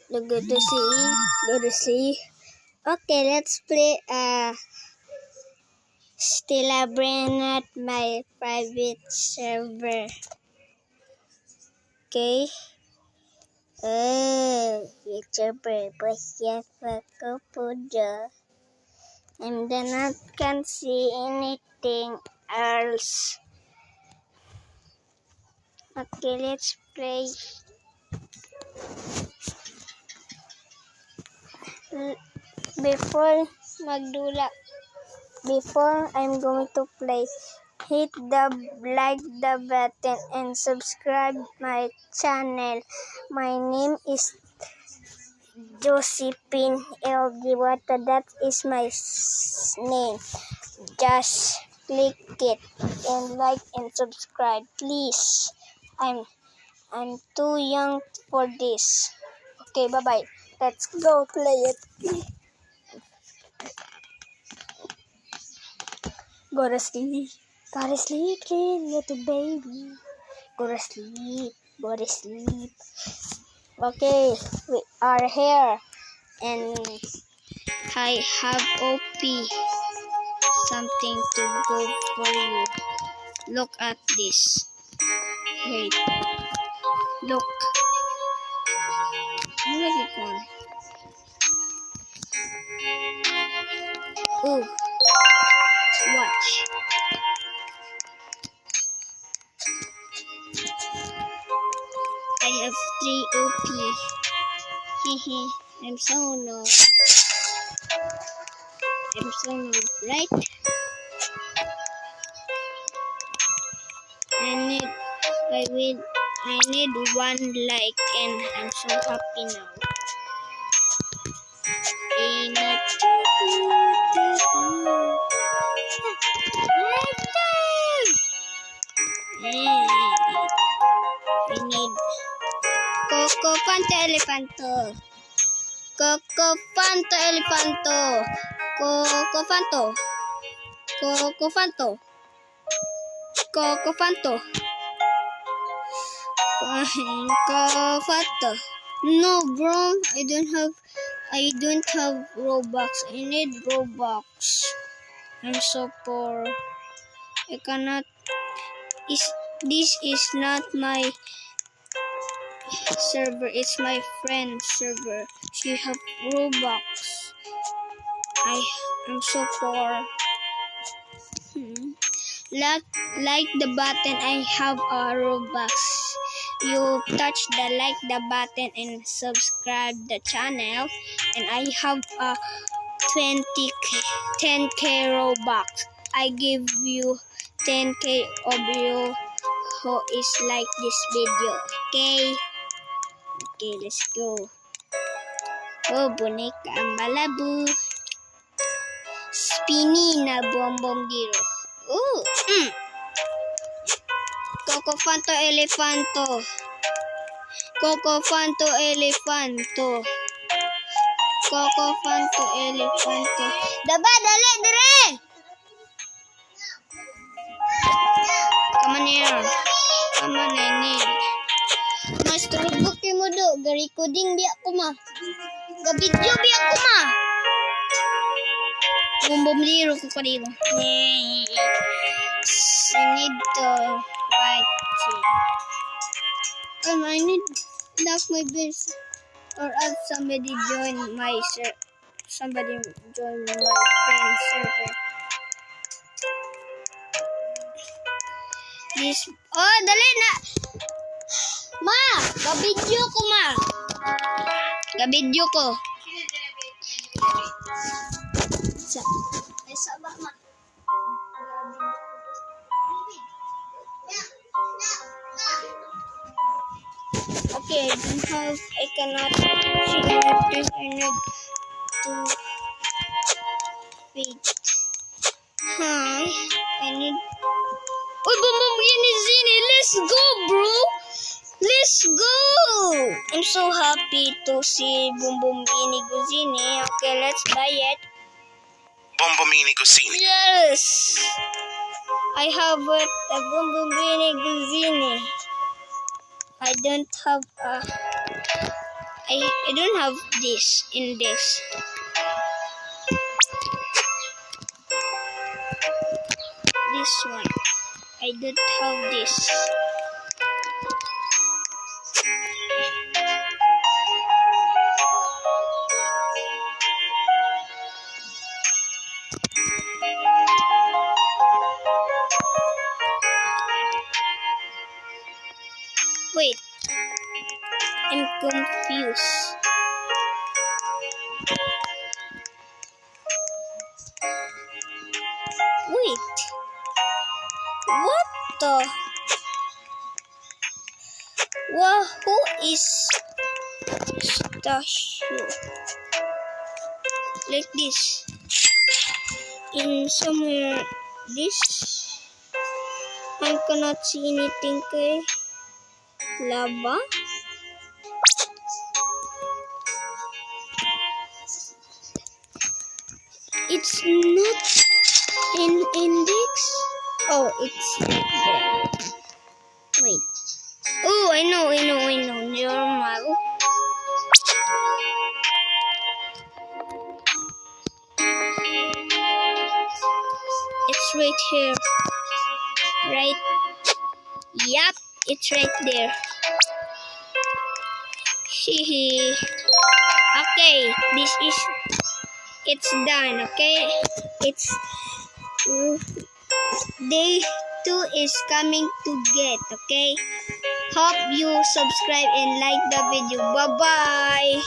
Go to see. Go to see. Okay, let's play Stella Brain at my private server. Okay. YouTuber bosnya aku punya. And then I can't see anything else. Okay, let's play. Before I'm going to play, hit the like the button and subscribe my channel. My name is Josephine L. Diwata. That is my name. Just click it and like and subscribe, please. I'm too young for this. Okay, bye-bye. Let's go play it. Go to sleep. Go to sleep, little baby. Go to sleep. Go to sleep. Okay, we are here. And I have OP. Something to go for you. Look at this. Wait. Look. Look at one. Ooh. Watch. I have 3 OP. Hehe. I'm so no. Right? I need 1 like and I'm so happy now. I need Coco Fanto Elefanto. Coco Fanto Elefanto. Coco Fanto. Coco Fanto. Coco Fanto. Coco Fanto. No, bro. I don't have Robux. I need Robux. I'm so poor. I cannot. This is not my server. It's my friend's server. She have Robux. I'm so poor. Like the button. I have a Robux. You touch the button and subscribe the channel. And I have a 10k Robux. I give you 10k of you who is like this video. Okay, let's go. Oh, boneka ang Malabo. Spinny na bombongero. Ooh. Coco Fanto Elefanto. Coco Fanto Elefanto. Coco Fanto Elefanto. Daba, dali, dire! Come on here. Come on, I need. Master book mo do. Ga-recording di ako ma. Ga-video di ako ma. Bombongero ko pa dito. I need to write it. I need lock my base or have somebody join my friend's server. This dali na. Ma, ga-video ko ma. Ga-video ko. Sabah ma. Okay, because I cannot see everything. I need to wait. Hi, I need. Oh, Bombongini Zini, let's go, bro. Let's go. I'm so happy to see Bombongini Guzini. Okay, let's buy it. Bombomini Guzini. Yes, I have it, a Bombomini Guzini. I don't have a I don't have this in this. This one. I don't have this. Wait. I'm confused. Wait. What the? Well, who is statue? Like this. In somewhere this. I cannot see anything kay lava. It's not in index. Oh, it's there. Wait. Oh, I know. Normal. It's right here. Right. Yup, it's right there. Hehe. Okay, it's done, okay? It's day 2 is coming to get, okay? Hope you subscribe and like the video. Bye-bye.